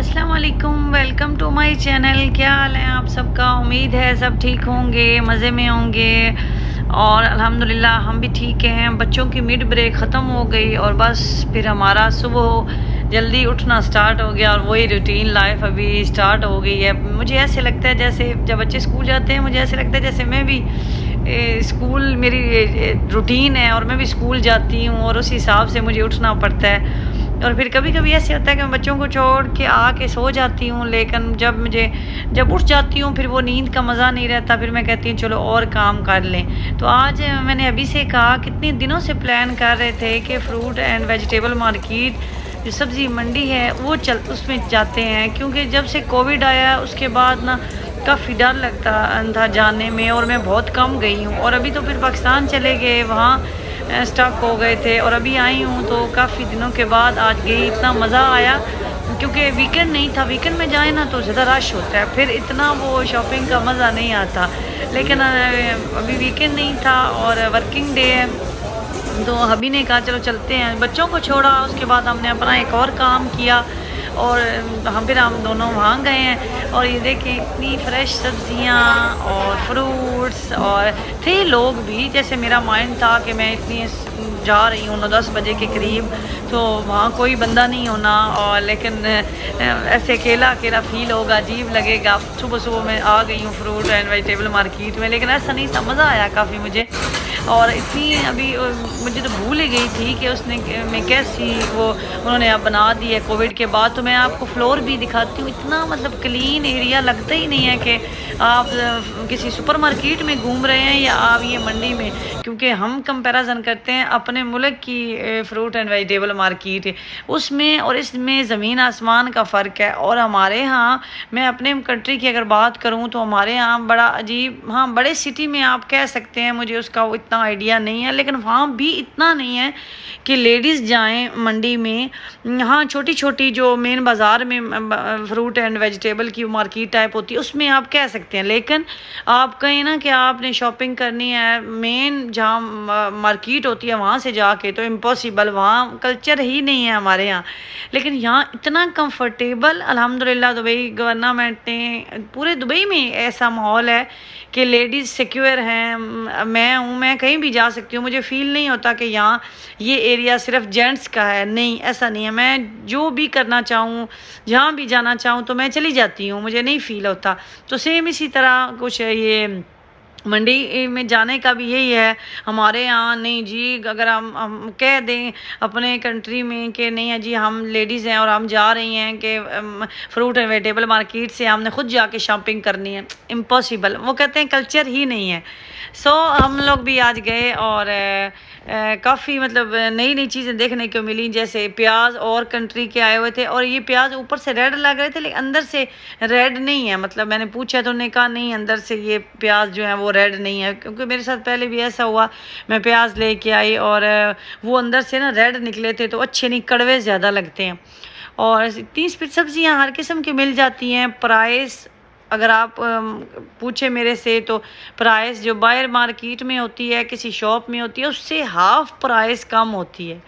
अस्सलाम वालेकुम, welcome to my channel. क्या हाल है आप सबका? उम्मीद है सब ठीक होंगे, मज़े में होंगे और अल्हम्दुलिल्लाह हम भी ठीक हैं। बच्चों की मिड ब्रेक ख़त्म हो गई और बस फिर हमारा सुबह जल्दी उठना स्टार्ट हो गया और वही रूटीन लाइफ अभी स्टार्ट हो गई है। मुझे ऐसे लगता है जैसे जब बच्चे स्कूल जाते हैं, मुझे ऐसे लगता है जैसे मैं भी स्कूल मेरी रूटीन है और मैं भी स्कूल जाती हूँ और उस हिसाब से मुझे उठना पड़ता है। और फिर कभी कभी ऐसे होता है कि मैं बच्चों को छोड़ के आके सो जाती हूँ, लेकिन जब उठ जाती हूँ फिर वो नींद का मज़ा नहीं रहता। फिर मैं कहती हूँ चलो और काम कर लें। तो आज मैंने अभी से कहा, कितने दिनों से प्लान कर रहे थे कि फ्रूट एंड वेजिटेबल मार्केट जो सब्ज़ी मंडी है वो उसमें जाते हैं, क्योंकि जब से कोविड आया उसके बाद ना काफ़ी डर लगता था जाने में और मैं बहुत कम गई हूँ। और अभी तो फिर पाकिस्तान चले गए, वहाँ स्टक हो गए थे और अभी आई हूँ तो काफ़ी दिनों के बाद आज गई। इतना मज़ा आया क्योंकि वीकेंड नहीं था। वीकेंड में जाए ना तो ज़्यादा रश होता है, फिर इतना वो शॉपिंग का मज़ा नहीं आता। लेकिन अभी वीकेंड नहीं था और वर्किंग डे है, तो अभी ने कहा चलो चलते हैं। बच्चों को छोड़ा, उसके बाद हमने अपना एक और काम किया और हम दोनों वहाँ गए हैं। और ये देखें इतनी फ्रेश सब्जियाँ और फ्रूट्स, और थे लोग भी, जैसे मेरा माइंड था कि मैं इतनी जा रही हूँ 9-10 बजे के करीब, तो वहाँ कोई बंदा नहीं होना, और लेकिन ऐसे अकेला अकेला फील होगा, अजीब लगेगा। सुबह सुबह मैं आ गई हूँ फ्रूट एंड वेजिटेबल मार्केट में, लेकिन ऐसा नहीं था, मज़ा आया काफ़ी मुझे। और इतनी अभी मुझे तो भूल ही गई थी कि उसने मैं कैसी वो उन्होंने अब बना दी है कोविड के बाद। तो मैं आपको फ्लोर भी दिखाती हूँ, इतना मतलब क्लीन एरिया लगता ही नहीं है कि आप किसी सुपरमार्केट में घूम रहे हैं या आप ये मंडी में, क्योंकि हम कंपैरिजन करते हैं अपने मुल्क की फ्रूट एंड वेजिटेबल मार्केट, उसमें और इसमें ज़मीन आसमान का फ़र्क है। और हमारे यहाँ, मैं अपने कंट्री की अगर बात करूँ तो हमारे यहाँ बड़ा अजीब, हाँ बड़े सिटी में आप कह सकते हैं, मुझे उसका इतना आइडिया नहीं है, लेकिन वहाँ भी इतना नहीं है कि लेडीज़ जाएं मंडी में। हाँ छोटी छोटी जो मेन बाज़ार में फ्रूट एंड वेजिटेबल की मार्केट टाइप होती है उसमें आप कह सकते हैं, लेकिन आप कहें ना कि आपने शॉपिंग करनी है मेन जहाँ मार्केट होती है वहाँ से जाके, तो इम्पॉसिबल, वहाँ कल्चर ही नहीं है हमारे यहाँ। लेकिन यहाँ इतना कंफर्टेबल, अल्हम्दुलिल्लाह दुबई गवर्नमेंट ने, पूरे दुबई में ऐसा माहौल है कि लेडीज़ सिक्योर हैं। मैं कहीं भी जा सकती हूँ, मुझे फ़ील नहीं होता कि यहाँ ये एरिया सिर्फ जेंट्स का है। नहीं, ऐसा नहीं है। मैं जो भी करना चाहूँ, जहाँ भी जाना चाहूँ तो मैं चली जाती हूँ, मुझे नहीं फ़ील होता। तो सेम इसी तरह कुछ ये मंडी में जाने का भी यही है हमारे यहाँ। नहीं जी, अगर हम कह दें अपने कंट्री में कि नहीं है जी हम लेडीज़ हैं और हम जा रही हैं कि फ्रूट एंड वेजिटेबल मार्केट से हमने खुद जाके शॉपिंग करनी है, इम्पॉसिबल। वो कहते हैं कल्चर ही नहीं है। सो हम लोग भी आज गए और काफ़ी मतलब नई नई चीज़ें देखने को मिली, जैसे प्याज और कंट्री के आए हुए थे, और ये प्याज ऊपर से रेड लग रहे थे लेकिन अंदर से रेड नहीं है। मतलब मैंने पूछा तो उन्होंने कहा नहीं, अंदर से ये प्याज जो है वो रेड नहीं है, क्योंकि मेरे साथ पहले भी ऐसा हुआ, मैं प्याज लेके आई और वो अंदर से ना रेड निकले थे, तो अच्छे नहीं, कड़वे ज़्यादा लगते हैं। और इतनी सब्जियाँ हर किस्म की मिल जाती हैं। प्राइस अगर आप पूछे मेरे से तो प्राइस जो बाहर मार्केट में होती है, किसी शॉप में होती है, उससे हाफ प्राइस कम होती है।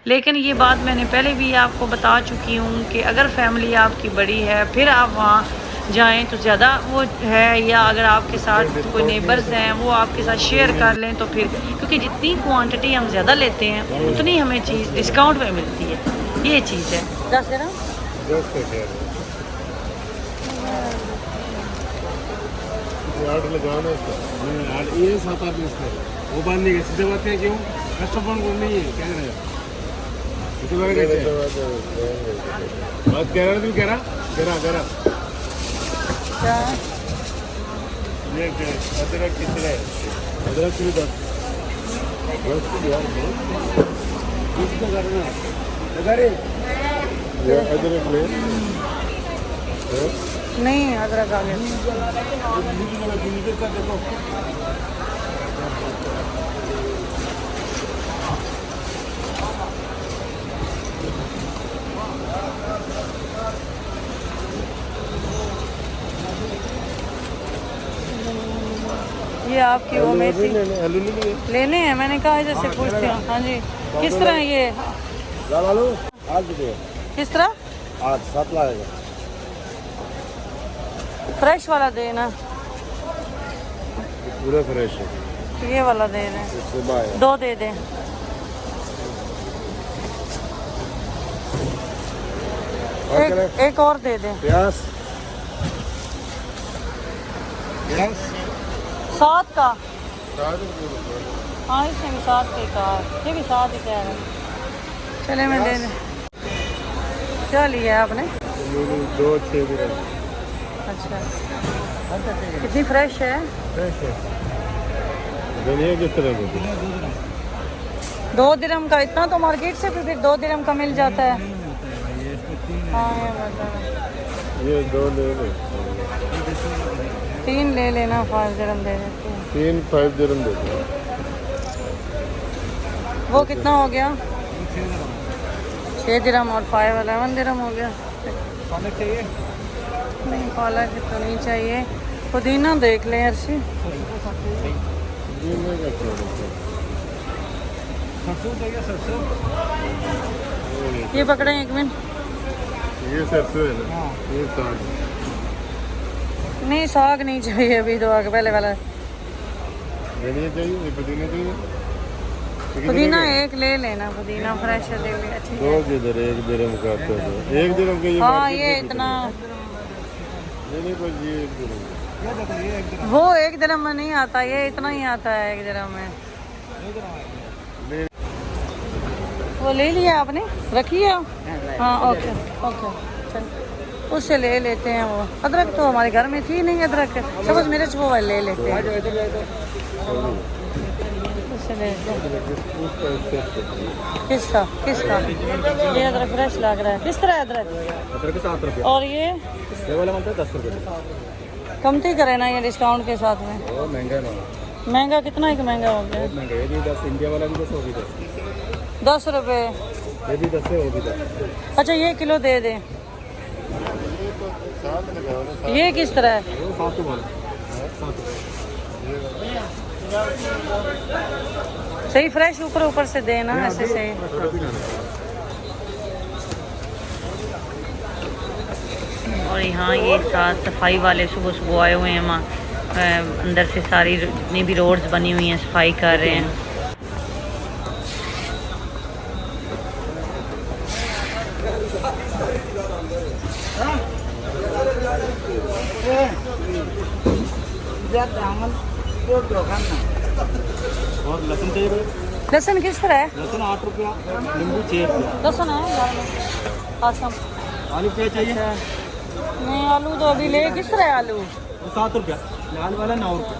लेकिन ये बात मैंने पहले भी आपको बता चुकी हूँ कि अगर फैमिली आपकी बड़ी है फिर आप वहाँ जाएं तो ज़्यादा वो है, या अगर आपके साथ कोई नेबर्स हैं वो आपके साथ शेयर कर लें तो फिर, क्योंकि जितनी क्वांटिटी हम ज़्यादा लेते हैं उतनी हमें चीज़ डिस्काउंट में मिलती है। ये चीज़ है। दस है ना, लगाना ये 7-8 दिन से वो बांधने के सीधे बात है, क्यों कस्टमर को नहीं है क्या करेगा? बात कह रहा तू, कह रहा ये अदरक कितने, अदरक भी 10 अदरक ले नहीं अदरक आ गया। ये आपकी वो मेथी लेने हैं, मैंने कहा जैसे पूछती हूँ। हाँ जी, किस तरह ये किस तरह? 7 लाएगा फ्रेश वाला देना, पूरा फ्रेश है, ये वाला दे दें, सुबह आया। 2 दे दें। एक और दे दें। प्याज 7 का, हाँ इसने भी 7 का ही कहा, ये भी 7 ही कह रहे हैं। चले मैं दे दें। क्या लिया आपने? 2 6 दिरहम। अच्छा, कितनी फ्रेश है? फ्रेश है। धनिया किस तरह की? 2 दिरहम का, इतना तो मार्केट से भी फिर 2 दिरहम का मिल जाता है। हाँ ये मतलब ये 2 ले लो, 3 ले लेना, 5 दिरहम दे देते हैं। 3 5 दिरहम दे दो। वो कितना हो गया? 6 दिरहम और 5 11 दिरहम हो गया। पालक चाहिए? नहीं पालक तो नहीं चाहिए, पुदीना देख लें अर्शी। सरसों चाहिए? सरसों ये पकड़े 1 मिनट। ये सरसों है ना? ये साग नहीं साग नहीं चाहिए अभी, तो आगे पहले वाला। धनिया चाहिए? ये पुदीना चाहिए? पुदीना 1 ले लेना, पुदीना फ्रेश ले लिया, ठीक 2 है। किधर 1 दिरहम का आता है? 1 दिरहम का ये हाँ मार्केट ये में इतना, नहीं पर ये 1 दिरहम वो 1 दिरहम में नहीं आता, ये इतना ही आता है 1 दिरहम में। वो ले लिया आपने, रखी है? हाँ ओके ओके, चल उससे ले लेते हैं। वो अदरक तो हमारे घर में थी नहीं, अदरक समझ मिर्च वो वाले ले लेते हैं, उससे ले लेते हैं। किसका किसका? ये अदरक फ्रेश लग रहा है। किस तरह है अदरक? 7 रुपये। और ये वाला मिलता है 10 रुपये। कमती करे ना ये डिस्काउंट के साथ में। वो महंगा ना, महंगा कितना है कि महंगा हो गया? महंगा। ये भी 10, इंडिया वाला भी 10, वो भी 10। 10 रुपये। ये भी 10 है, वो भी 10। अच्छा ये किलो दे दें। ये किस तरह है? वो 7 वाला 7। सही फ्रेश ऊपर ऊपर से देना, ऐसे सही। और यहाँ ये साथ सफाई वाले सुबह सुबह आए हुए हैं, वहाँ अंदर से सारी जितनी भी रोड्स बनी हुई हैं सफाई कर रहे हैं। और लहसुन चाहिए? लहसुन किस तरह है? लहसुन 8 रुपया, नींबू 6 रुपया। लहसुन है घर में? आसम आलू क्या चाहिए? नहीं आलू तो अभी ले। किस तरह है आलू? 7 रुपया। लाल वाला 9 रुपया।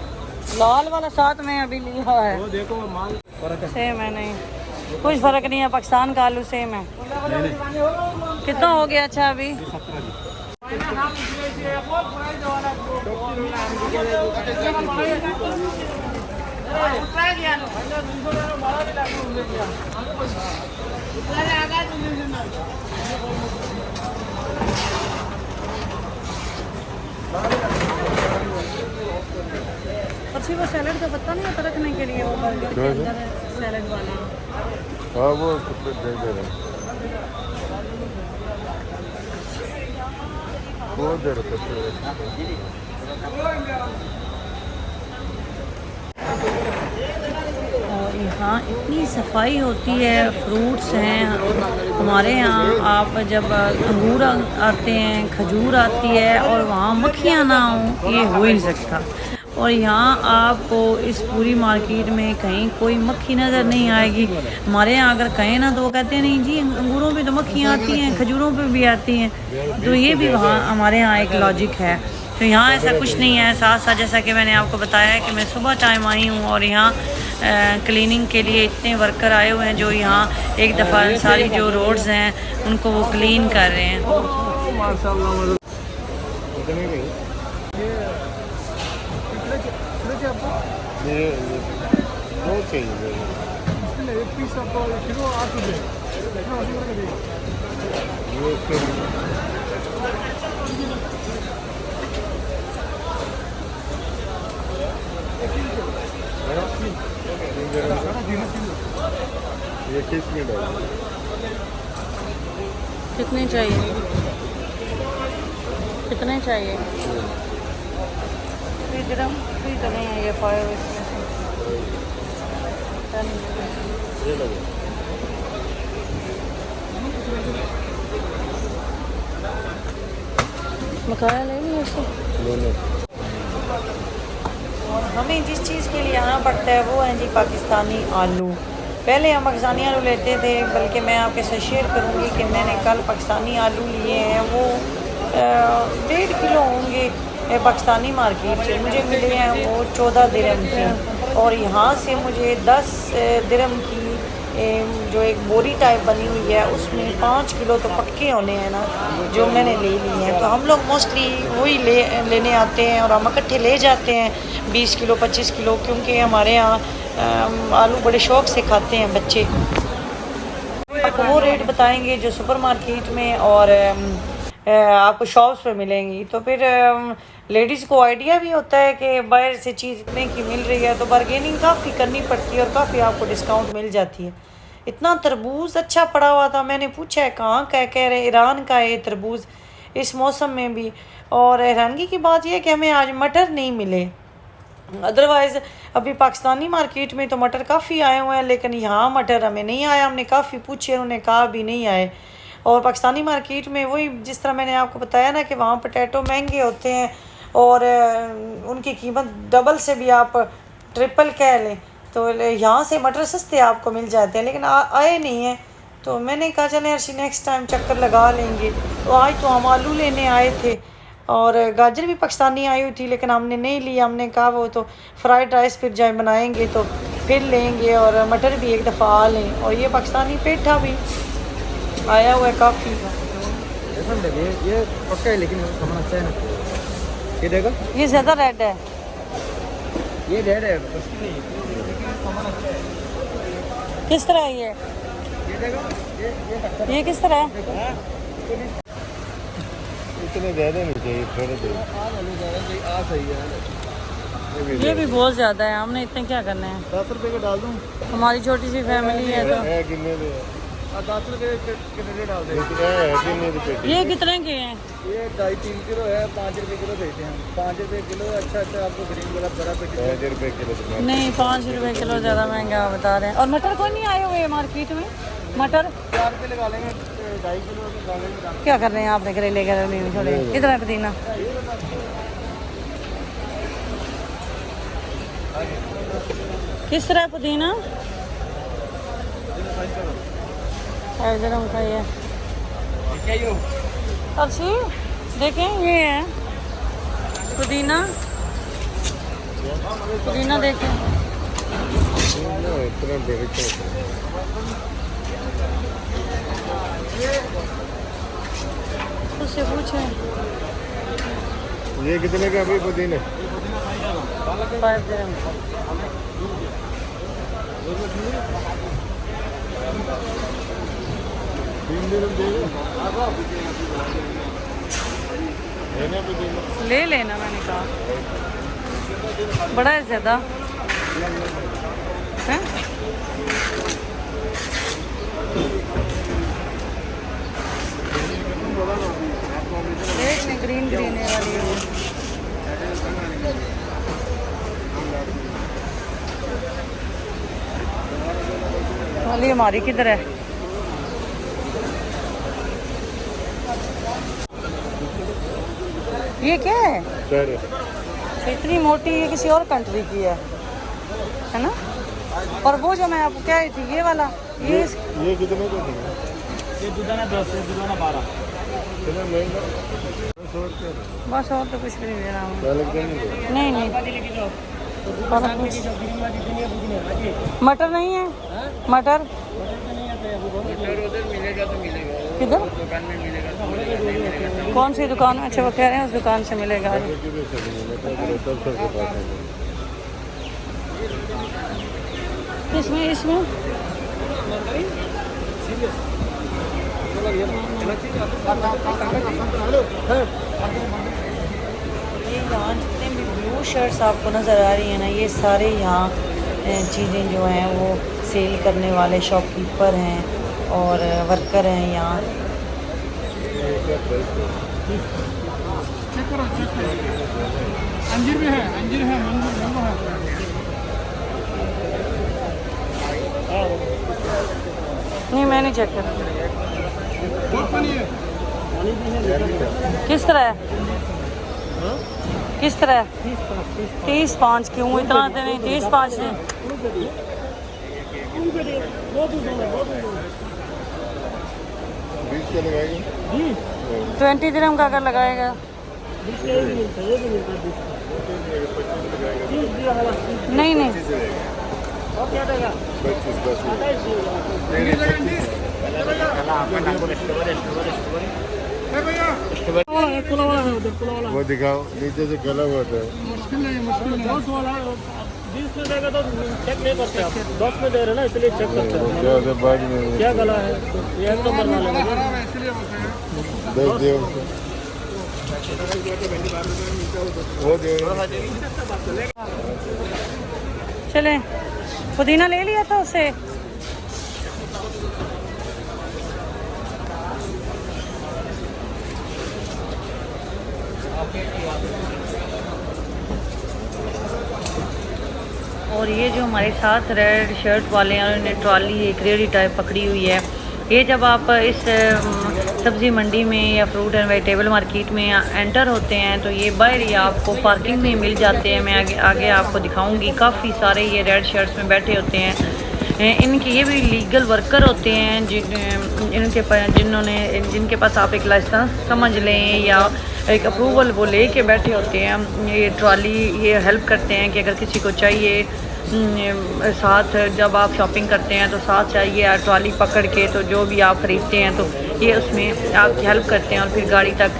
लाल वाला 7 में अभी लिया है। वो देखो माल फर्क है। सेम है, नहीं कुछ फर्क नहीं है, पाकिस्तान का आलू सेम है। कितना हो गया? अच्छा अभी 17 जी। अच्छी वो सैलड का पत्ता नहीं होता रखने के लिए, वो बर्गर के अंदर सैलड वाला। हाँ वो दे दे रहे हैं। वो दे रहे हैं। और यहाँ इतनी सफाई होती है, फ्रूट्स हैं हमारे यहाँ। आप जब अंगूर आते हैं, खजूर आती है, और वहाँ मक्खियाँ ना हों ये हो ही नहीं सकता। और यहाँ आपको इस पूरी मार्केट में कहीं कोई मक्खी नज़र नहीं आएगी। हमारे यहाँ अगर कहें ना तो वो कहते हैं नहीं जी अंगूरों पे तो मक्खियाँ आती हैं, खजूरों पे भी आती हैं। तो ये भी वहाँ हमारे यहाँ एक लॉजिक है। तो यहाँ ऐसा कुछ नहीं है। साथ साथ जैसा कि मैंने आपको बताया है कि मैं सुबह टाइम आई हूँ, और यहाँ क्लीनिंग के लिए इतने वर्कर आए हुए हैं जो यहाँ एक दफ़ा सारी जो रोड्स हैं उनको वो क्लीन कर रहे हैं। ये दो चाहिए। एक पीस आपको किलो 8 रुपये। ये किस में डाल? कितने चाहिए? कितने चाहिए? 3 दिरहम फ्री तो नहीं है ये 5 इसमें से 10 ये लो मकाया ले लिया उसको। लो और हमें जिस चीज़ के लिए आना पड़ता है वो है जी पाकिस्तानी आलू। पहले हम पाकिस्तानी आलू लेते थे, बल्कि मैं आपके साथ शेयर करूँगी कि मैंने कल पाकिस्तानी आलू लिए हैं, वो 1.5 किलो होंगे पाकिस्तानी मार्केट से मुझे मिले हैं, वो 14 दिरहम के। और यहाँ से मुझे 10 दिरहम की जो एक बोरी टाइप बनी हुई है उसमें 5 किलो तो पक्के होने हैं ना, जो मैंने ले लिए हैं। तो हम लोग मोस्टली वही लेने आते हैं और हम इकट्ठे ले जाते हैं 20 किलो 25 किलो, क्योंकि हमारे यहाँ आलू बड़े शौक़ से खाते हैं बच्चे। आपको वो रेट बताएंगे जो सुपरमार्केट में और आपको शॉप्स पे मिलेंगी। तो फिर लेडीज़ को आइडिया भी होता है कि बाहर से चीज़ इतने की मिल रही है, तो बारगेनिंग काफ़ी करनी पड़ती है और काफ़ी आपको डिस्काउंट मिल जाती है। इतना तरबूज अच्छा पड़ा हुआ था, मैंने पूछा है कहाँ का है, कह रहे ईरान का है तरबूज इस मौसम में भी। और हैरानगी की बात यह है कि हमें आज मटर नहीं मिले, अदरवाइज़ अभी पाकिस्तानी मार्केट में तो मटर काफ़ी आए हुए हैं, लेकिन यहाँ मटर हमें नहीं आया। हमने काफ़ी पूछे, उन्होंने कहा भी नहीं आए। और पाकिस्तानी मार्केट में वही जिस तरह मैंने आपको बताया ना कि वहाँ पोटैटो महंगे होते हैं और उनकी कीमत डबल से भी आप ट्रिपल कह लें, तो यहाँ से मटर सस्ते आपको मिल जाते हैं, लेकिन आए नहीं हैं। तो मैंने कहा चलें अर्शी नेक्स्ट टाइम चक्कर लगा लेंगे। तो आज तो हम आलू लेने आए थे और गाजर भी पाकिस्तानी आई हुई थी, लेकिन हमने नहीं लिया। हमने कहा वो तो फ्राइड राइस फिर जाए बनाएंगे तो फिर लेंगे, और मटर भी एक दफ़ा आ लें। और ये पाकिस्तानी पेठा भी आया हुआ है काफ़ी। ये पक्का है, लेकिन सामान अच्छा है ना। ये देखो, ये ज़्यादा रेड है, ये रेड है। किस तरह है ये देखो, ये किस तरह है? इतने ज़्यादा नहीं चाहिए, थोड़े चाहिए। आ सही है। ये भी बहुत ज़्यादा है, हमने इतने क्या करने हैं। 10 रुपये का डाल दूँ? हमारी छोटी सी फैमिली है तो। कितने 10 रुपये कितने डाल दें? ये कितने के हैं? ये 2.5-3 किलो है, 5 रुपये किलो देते हैं। 5 रुपये किलो अच्छा अच्छा आपको ग्रीन वाला बड़ा पेटी 5 रुपये किलो। नहीं 5 रुपये किलो ज़्यादा महंगा बता रहे हैं। और मटर कोई नहीं आए हुए मार्केट में? मटर 4 रुपये लगा लेंगे, 2.5 किलो डालेंगे। क्या कर रहे हैं आपने? करेले नहीं छोड़े। कितना है पुदीना? किस तरह है पुदीना? 5 दिरहम का ये। अर्शी देखें, ये है पुदीना, पुदीना देखें। उससे पूछें ये कितने का अभी पुदीने? 5 दिरहम। ले लेना, मैंने कहा बड़ा है ज़्यादा है। ग्रीन ग्रीन है वाली हमारी किधर है? ये क्या है? इतनी मोटी, ये किसी और कंट्री की है ना? और वो जो मैं आपको कह रही थी ये वाला, ये कितने का? ये दुधाना 10 है, दुधाना 12। कितना महंगा? बस और तो कुछ भी नहीं लेना हमें। नहीं नहीं मटर नहीं है। मटर मिलेगा तो मिलेगा, किधर? दुकान में मिलेगा। कौन सी दुकान? अच्छा वो कह रहे हैं उस दुकान से मिलेगा। इसमें इसमें ये यहाँ जितने भी ब्लू शर्ट्स आपको नज़र आ रही हैं ना, ये सारे यहाँ चीज़ें जो हैं वो सेल करने वाले शॉपकीपर हैं और वर्कर हैं यहाँ। चेक करो अंजीर भी है, अंजीर है, मैंगो है। नहीं मैं नहीं चेक कर। बहुत पानी है। किस तरह है? किस तरह है? 30-5 क्यों इतना तो नहीं, 30-5 नहीं। 20 दिरहम का अगर लगाएगा। नहीं नहीं वो दिखाओ, नीचे से गला हुआ था। मुश्किल नहीं, मुश्किल नहीं। 20 वाला 20 में देगा तो चेक नहीं करते आप, 10 में दे रहे ना इसलिए चेक करते हैं। क्या होता है बाद में? क्या गला है ये एक नंबर वाले में खराब है इसलिए बोलते हैं। दे दे उसको। वो दे। चले, पुदीना ले लिया था उसे। और ये जो हमारे साथ रेड शर्ट वाले हैं उन्होंने ट्रॉली एक रेडी टाइप पकड़ी हुई है। ये जब आप इस सब्ज़ी मंडी में या फ्रूट एंड वेजिटेबल मार्केट में एंटर होते हैं तो ये बाहर ही आपको पार्किंग में मिल जाते हैं। मैं आगे आपको दिखाऊंगी। काफ़ी सारे ये रेड शर्ट्स में बैठे होते हैं। इनके ये भी लीगल वर्कर होते हैं जिनके पास आप एक लाइसेंस समझ लें या एक अप्रूवल वो ले के बैठे होते हैं। ये ट्रॉली ये हेल्प करते हैं कि अगर किसी को चाहिए साथ जब आप शॉपिंग करते हैं तो साथ चाहिए ट्रॉली पकड़ के, तो जो भी आप खरीदते हैं तो ये उसमें आपकी हेल्प करते हैं और फिर गाड़ी तक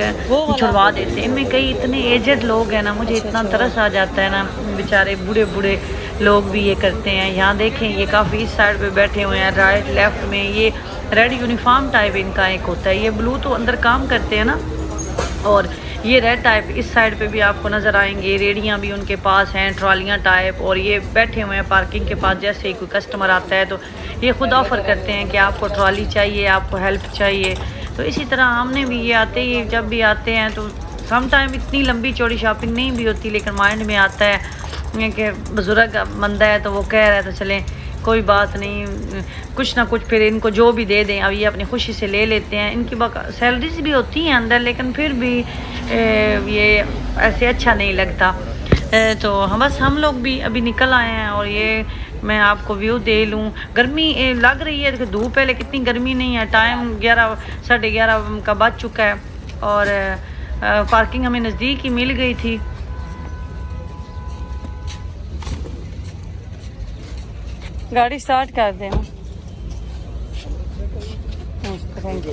छुड़वा देते हैं। इनमें कई इतने एजेड लोग हैं ना, मुझे इतना तरस आ जाता है ना, बेचारे बूढ़े बूढ़े लोग भी ये करते हैं। यहाँ देखें ये काफ़ी इस साइड पे बैठे हुए हैं, राइट लेफ्ट में ये रेड यूनिफॉर्म टाइप इनका एक होता है। ये ब्लू तो अंदर काम करते हैं ना, और ये रेड टाइप इस साइड पे भी आपको नज़र आएंगे। रेडियाँ भी उनके पास हैं, ट्रॉलियाँ टाइप, और ये बैठे हुए हैं पार्किंग के पास। जैसे ही कोई कस्टमर आता है तो ये खुद ऑफ़र करते हैं कि आपको ट्रॉली चाहिए, आपको हेल्प चाहिए। तो इसी तरह हमने भी ये आते ही जब भी आते हैं तो सम टाइम इतनी लंबी चौड़ी शॉपिंग नहीं भी होती, लेकिन माइंड में आता है कि बुजुर्ग बंदा है तो वो कह रहा है तो चलें कोई बात नहीं, कुछ ना कुछ फिर इनको जो भी दे दें। अब ये अपनी खुशी से ले लेते हैं। इनकी सैलरीज भी होती हैं अंदर, लेकिन फिर भी ये ऐसे अच्छा नहीं लगता। तो हम बस हम लोग भी अभी निकल आए हैं और ये मैं आपको व्यू दे लूँ। गर्मी लग रही है, देखो धूप है लेकिन इतनी गर्मी नहीं है। टाइम 11 साढ़े 11 का बज चुका है और पार्किंग हमें नज़दीक ही मिल गई थी। गाड़ी स्टार्ट कर दें। Thank you.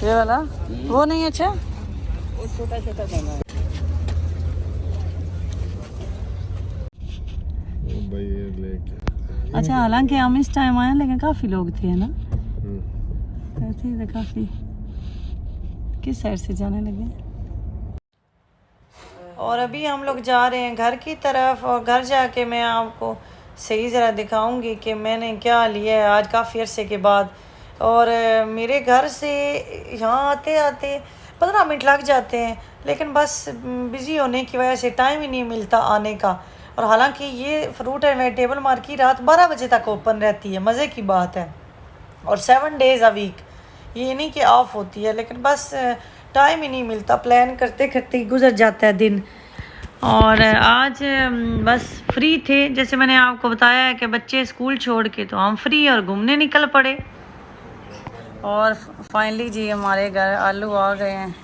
ये वाला वो नहीं अच्छा, छोटा छोटा दाना है। भाई ये लेके। अच्छा, हालांकि हम इस टाइम आए लेकिन काफ़ी लोग थे ना, थे काफ़ी। किस साइड से जाने लगे? और अभी हम लोग जा रहे हैं घर की तरफ, और घर जाके मैं आपको सही ज़रा दिखाऊंगी कि मैंने क्या लिया है आज काफ़ी अरसे के बाद। और मेरे घर से यहाँ आते आते 15 मिनट लग जाते हैं, लेकिन बस बिज़ी होने की वजह से टाइम ही नहीं मिलता आने का। और हालांकि ये फ्रूट एंड वेजिटेबल मार्केट रात 12 बजे तक ओपन रहती है, मज़े की बात है। और 7 डेज़ अ वीक, ये नहीं कि ऑफ होती है, लेकिन बस टाइम ही नहीं मिलता, प्लान करते करते ही गुजर जाता है दिन। और आज बस फ्री थे, जैसे मैंने आपको बताया है कि बच्चे स्कूल छोड़ के तो हम फ्री और घूमने निकल पड़े। और फाइनली जी हमारे घर आलू आ गए हैं।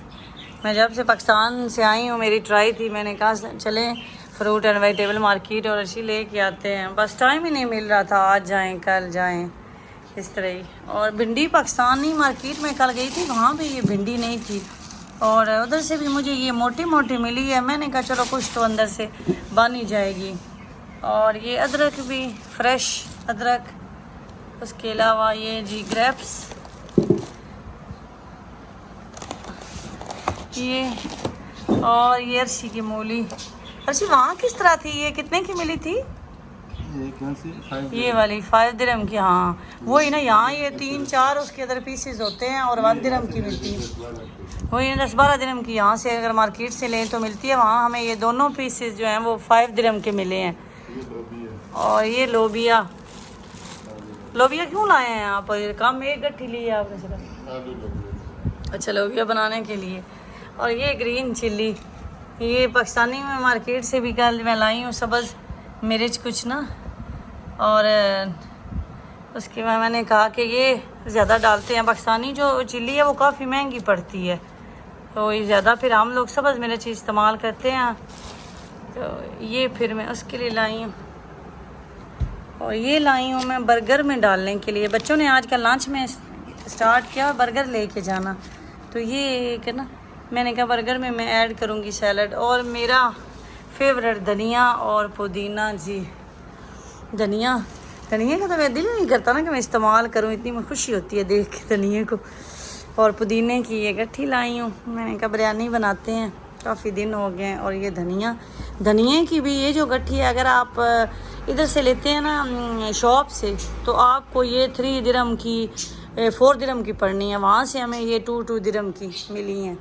मैं जब से पाकिस्तान से आई हूँ मेरी ट्राई थी, मैंने कहा चलें फ्रूट एंड वेजिटेबल मार्केट और अच्छी ले के आते हैं, बस टाइम ही नहीं मिल रहा था आज जाएं कल जाएं इस तरह ही। और भिंडी पाकिस्तानी मार्केट में कल गई थी, वहाँ भी ये भिंडी नहीं थी, और उधर से भी मुझे ये मोटी मोटी मिली है। मैंने कहा चलो कुछ तो अंदर से बन ही जाएगी। और ये अदरक भी फ्रेश अदरक, उसके अलावा ये जी ग्रेप्स, ये और ये अर्शी की मूली। अर्शी वहाँ किस तरह थी, ये कितने की मिली थी? ये वाली 5 दिरहम की, हाँ वही ना, यहाँ ये 3-4 उसके अंदर पीसेस होते हैं और 1 दिरहम की मिलती है। वही 10-12 दिरहम की यहाँ से अगर मार्केट से लें तो मिलती है, वहाँ हमें ये दोनों पीसेस जो हैं वो 5 दिरहम के मिले हैं। और ये लोबिया, लोबिया क्यों लाए हैं आप? कम एक गट्ठी ली है आपने सिर्फ? अच्छा, लोबिया बनाने के लिए। और ये ग्रीन चिल्ली, ये पाकिस्तानी में मार्केट से भी कल मैं लाई हूँ, सब्ज़ मिर्च कुछ ना, और उसके बाद मैंने कहा कि ये ज़्यादा डालते हैं। पाकिस्तानी जो चिल्ली है वो काफ़ी महंगी पड़ती है, तो ये ज़्यादा फिर हम लोग सब्ज़ मिर्च इस्तेमाल करते हैं। तो ये फिर मैं उसके लिए लाई हूँ। और ये लाई हूँ मैं बर्गर में डालने के लिए। बच्चों ने आज का लंच में स्टार्ट किया बर्गर लेके जाना, तो ये एक ना मैंने कहा बर्गर में मैं ऐड करूँगी सैलड। और मेरा फेवरेट धनिया और पुदीना जी, धनिया का तो मेरा दिल नहीं करता ना कि मैं इस्तेमाल करूँ, इतनी मैं खुशी होती है देख के धनिया को। और पुदीने की ये गट्ठी लाई हूँ, मैंने कहा बिरयानी बनाते हैं, काफ़ी दिन हो गए हैं। और ये धनिया की भी ये जो गट्ठी है, अगर आप इधर से लेते हैं ना शॉप से, तो आपको ये 3 दिरहम की 4 दिरहम की पड़नी है। वहाँ से हमें ये 2 दिरहम की मिली हैं।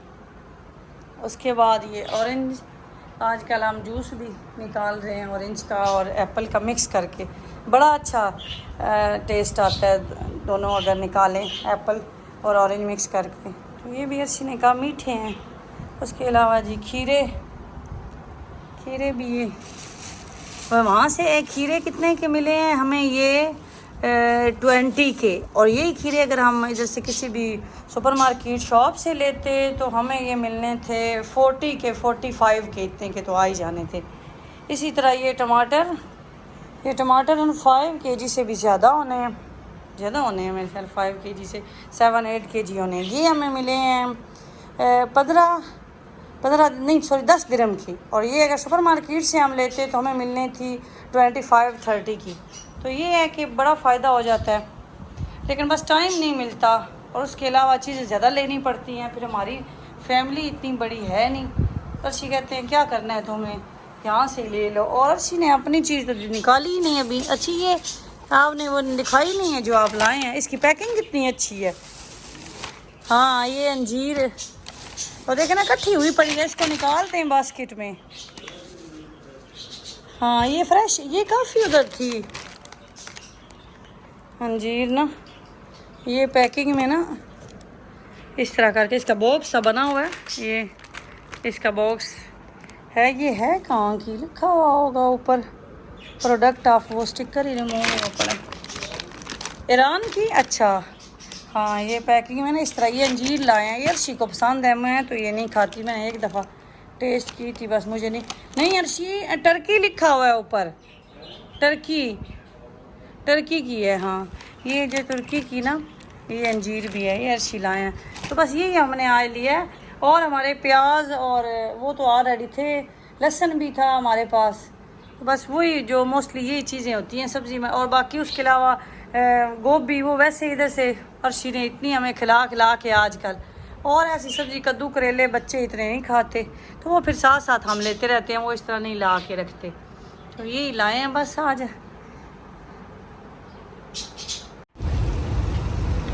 उसके बाद ये ऑरेंज, आजकल हम जूस भी निकाल रहे हैं ऑरेंज का और एप्पल का मिक्स करके, बड़ा अच्छा टेस्ट आता है दोनों अगर निकालें एप्पल और ऑरेंज मिक्स करके। तो ये भी अच्छी ने कहा मीठे हैं। उसके अलावा जी खीरे भी ये वहाँ से खीरे कितने के मिले हैं हमें? ये 20 के। और यही खीरे अगर हम इधर से किसी भी सुपरमार्केट शॉप से लेते तो हमें ये मिलने थे 40 के, 45 के, इतने के तो आ ही जाने थे। इसी तरह ये टमाटर 5 kg से भी ज़्यादा होने हैं मेरे ख्याल, 5 kg से 7-8 kg होने। ये हमें मिले हैं 10 दिरहम की। और ये अगर सुपर मार्केट से हम लेते तो हमें मिलने थी 25-30 की। तो ये है कि बड़ा फ़ायदा हो जाता है, लेकिन बस टाइम नहीं मिलता। और उसके अलावा चीज़ें ज़्यादा लेनी पड़ती हैं, फिर हमारी फैमिली इतनी बड़ी है नहीं। अर्शी कहते हैं क्या करना है तुम्हें, यहाँ से ले लो। और अर्शी ने अपनी चीज़ तो निकाली ही नहीं अभी। अच्छी ये आपने वो दिखाई नहीं है जो आप लाए हैं, इसकी पैकिंग कितनी अच्छी है। हाँ ये अंजीर, और देखे ना इकट्ठी हुई पड़ी है, इसको निकालते हैं बास्केट में। हाँ ये फ्रेश, ये काफ़ी उधर थी अंजीर ना। ये पैकिंग में ना इस तरह करके इसका बॉक्स सा बना हुआ है, ये इसका बॉक्स है। ये है कहाँ की, लिखा हुआ होगा ऊपर प्रोडक्ट ऑफ, वो स्टिकर ही रिमूव हुआ पड़ा, ईरान की। अच्छा हाँ ये पैकिंग में ना इस तरह। ये अंजीर लाए हैं, ये अर्शी को पसंद है, मैं तो ये नहीं खाती, मैंने एक दफ़ा टेस्ट की थी बस, मुझे नहीं अर्शी टर्की लिखा हुआ है ऊपर, टर्की की है। हाँ ये जो तुर्की की ना, ये अंजीर भी है, ये अर्शी लाए हैं। तो बस यही हमने आज लिया है। और हमारे प्याज और वो तो ऑलरेडी थे, लहसुन भी था हमारे पास। तो बस वही जो मोस्टली यही चीज़ें होती हैं सब्ज़ी में। और बाकी उसके अलावा गोभी वो वैसे इधर से अर्शी ने इतनी हमें खिला के आजकल। और ऐसी सब्ज़ी कद्दू करेले बच्चे इतने नहीं खाते, तो वो फिर साथ साथ हम लेते रहते हैं, वो इस तरह नहीं ला के रखते। तो यही लाए हैं बस आज।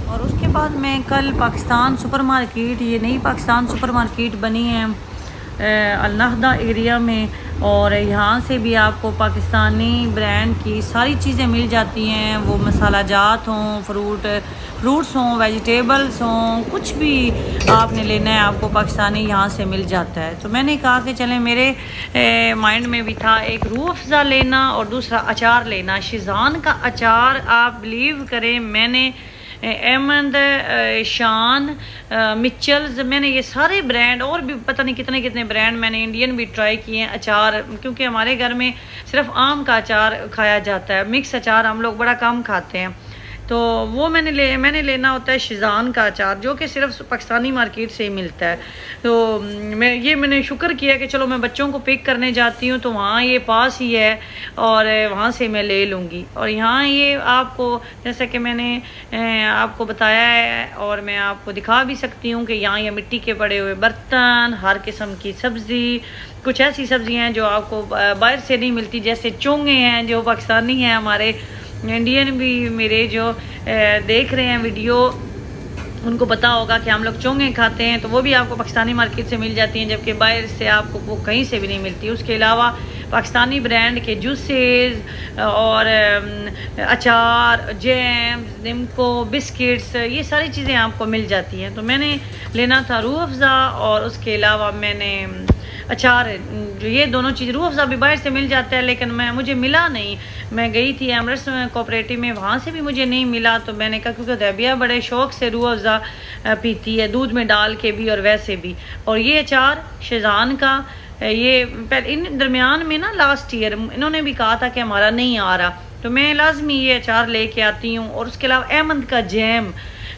और उसके बाद मैं कल पाकिस्तान सुपरमार्केट, ये नई पाकिस्तान सुपरमार्केट बनी है अल-नहदा एरिया में, और यहाँ से भी आपको पाकिस्तानी ब्रांड की सारी चीज़ें मिल जाती हैं। वो मसाला जात हों, फ्रूट्स हों, वेजिटेबल्स हों, कुछ भी आपने लेना है आपको पाकिस्तानी यहाँ से मिल जाता है। तो मैंने कहा कि चलें, मेरे माइंड में भी था एक रूह अफ़ज़ा लेना और दूसरा अचार लेना। शिज़ान का अचार आप बिलीव करें, मैंने एमंड, शान, मिचल्स, मैंने ये सारे ब्रांड और भी पता नहीं कितने कितने ब्रांड मैंने इंडियन भी ट्राई किए हैं अचार, क्योंकि हमारे घर में सिर्फ आम का अचार खाया जाता है, मिक्स अचार हम लोग बड़ा कम खाते हैं। तो वो मैंने लेना होता है शिज़ान का अचार, जो कि सिर्फ पाकिस्तानी मार्केट से ही मिलता है। तो मैंने शुक्र किया कि चलो मैं बच्चों को पिक करने जाती हूँ तो वहाँ ये पास ही है और वहाँ से मैं ले लूँगी। और यहाँ ये आपको जैसा कि मैंने आपको बताया है और मैं आपको दिखा भी सकती हूँ कि यहाँ ये मिट्टी के पड़े हुए बर्तन, हर किस्म की सब्ज़ी, कुछ ऐसी सब्ज़ियाँ हैं जो आपको बाहर से नहीं मिलती, जैसे चोंगे हैं जो पाकिस्तानी हैं, हमारे इंडियन भी मेरे जो देख रहे हैं वीडियो उनको पता होगा कि हम लोग चोंगे खाते हैं, तो वो भी आपको पाकिस्तानी मार्केट से मिल जाती हैं, जबकि बाहर से आपको वो कहीं से भी नहीं मिलती। उसके अलावा पाकिस्तानी ब्रांड के जूसेस और अचार, जैम्स, निम्को, बिस्किट्स, ये सारी चीज़ें आपको मिल जाती हैं। तो मैंने लेना था रूह अफ़ज़ा और उसके अलावा मैंने अचार, ये दोनों चीज़, रूह अफ़ज़ा भी बाहर से मिल जाता है लेकिन मुझे मिला नहीं। मैं गई थी एमरेट्स कोऑपरेटिव में, वहाँ से भी मुझे नहीं मिला। तो मैंने कहा क्योंकि दैबिया बड़े शौक़ से रूह अफ़ज़ा पीती है, दूध में डाल के भी और वैसे भी। और ये अचार शिज़ान का, ये इन दरमियान में ना लास्ट ईयर इन्होंने भी कहा था कि हमारा नहीं आ रहा, तो मैं लाजमी ये अचार लेके आती हूँ। और उसके अलावा अहमद का जैम,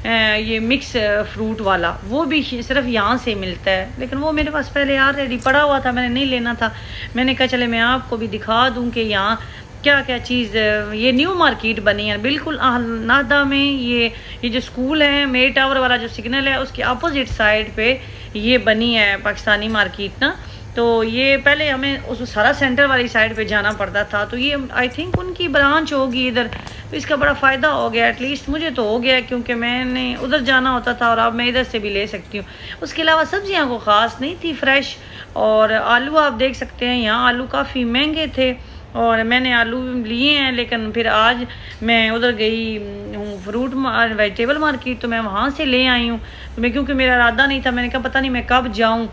ये मिक्स फ्रूट वाला, वो भी सिर्फ यहाँ से मिलता है, लेकिन वो मेरे पास पहले ऑलरेडी पड़ा हुआ था, मैंने नहीं लेना था। मैंने कहा चले मैं आपको भी दिखा दूँ कि यहाँ क्या क्या चीज़, ये न्यू मार्केट बनी है बिल्कुल नाहदा में। ये जो स्कूल है, मेर टावर वाला जो सिग्नल है, उसके अपोजिट साइड पे ये बनी है पाकिस्तानी मार्केट ना। तो ये पहले हमें उस सारा सेंटर वाली साइड पे जाना पड़ता था, तो ये आई थिंक उनकी ब्रांच होगी इधर, तो इसका बड़ा फ़ायदा हो गया, एटलीस्ट मुझे तो हो गया, क्योंकि मैंने उधर जाना होता था और अब मैं इधर से भी ले सकती हूँ। उसके अलावा सब्जियाँ को ख़ास नहीं थी, फ्रेश। और आलू आप देख सकते हैं, यहाँ आलू काफ़ी महंगे थे और मैंने आलू लिए हैं, लेकिन फिर आज मैं उधर गई हूँ फ्रूट वेजिटेबल मार्केट, तो मैं वहाँ से ले आई हूँ। तो मैं, क्योंकि मेरा इरादा नहीं था, मैंने कहा पता नहीं मैं कब जाऊँ,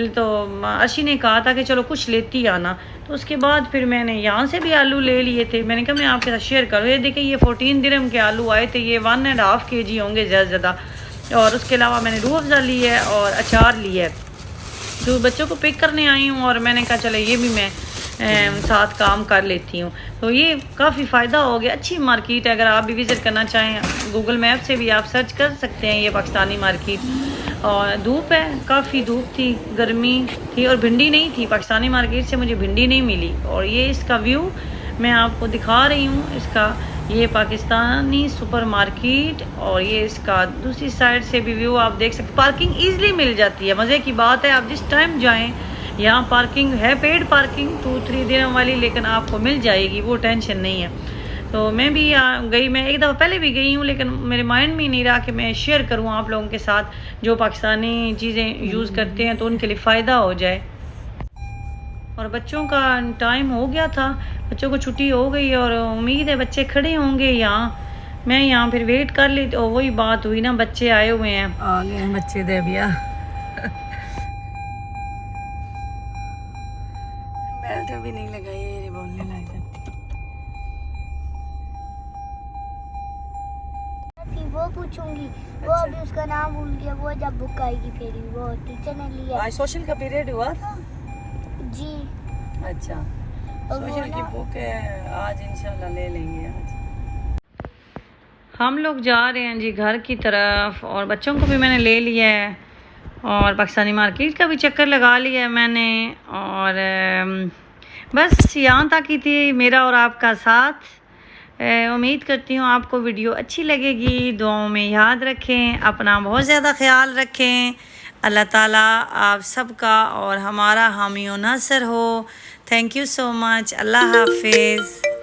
तो अर्शी ने कहा था कि चलो कुछ लेती आना, तो उसके बाद फिर मैंने यहाँ से भी आलू ले लिए थे। मैंने कहा मैं आपके साथ शेयर करूँ। ये देखिए ये 14 दिरहम के आलू आए थे, ये 1.5 kg होंगे ज़्यादा से ज़्यादा। और उसके अलावा मैंने रूह अफ़ज़ा ली है और अचार लिया है, तो बच्चों को पिक करने आई हूँ और मैंने कहा चलो ये भी मैं साथ काम कर लेती हूँ। तो ये काफ़ी फ़ायदा हो गया, अच्छी मार्केट है। अगर आप भी विज़िट करना चाहें, गूगल मैप से भी आप सर्च कर सकते हैं ये पाकिस्तानी मार्केट। और धूप है, काफ़ी धूप थी, गर्मी थी और भिंडी नहीं थी। पाकिस्तानी मार्केट से मुझे भिंडी नहीं मिली। और ये इसका व्यू मैं आपको दिखा रही हूँ, इसका ये पाकिस्तानी सुपर मार्केट, और ये इसका दूसरी साइड से भी व्यू आप देख सकते। पार्किंग ईज़िली मिल जाती है, मज़े की बात है। आप जिस टाइम जाएँ, यहाँ पार्किंग है, पेड पार्किंग 2-3 दिन वाली, लेकिन आपको मिल जाएगी, वो टेंशन नहीं है। तो मैं भी गई, मैं एक दफ़ा पहले भी गई हूँ, लेकिन मेरे माइंड में नहीं रहा कि मैं शेयर करूँ आप लोगों के साथ जो पाकिस्तानी चीज़ें यूज़ करते हैं, तो उनके लिए फ़ायदा हो जाए। और बच्चों का टाइम हो गया था, बच्चों को छुट्टी हो गई और उम्मीद है बच्चे खड़े होंगे यहाँ। मैं यहाँ फिर वेट कर ली, तो वही बात हुई ना, बच्चे आए हुए हैं, आ गए हैं बच्चे दैबिया। बेल्ट भी नहीं लगाई, ये बोलने लग जाती। वो पूछूंगी, वो अभी उसका नाम भूल गया, वो जब बुक आएगी फिर वो टीचर ने लिया। आज सोशल का पीरियड हुआ था जी। अच्छा, सोशल की बुक है, आज इंशाल्लाह ले लेंगे। आज हम लोग जा रहे हैं जी घर की तरफ, और बच्चों को भी मैंने ले लिया है और पाकिस्तानी मार्केट का भी चक्कर लगा लिया है मैंने। और बस यहाँ तक ही थी मेरा और आपका साथ। उम्मीद करती हूँ आपको वीडियो अच्छी लगेगी। दुआओं में याद रखें, अपना बहुत ज़्यादा ख्याल रखें। अल्लाह ताला आप सबका और हमारा हामी और नासर हो। Thank you so much. Allah हाफिज़।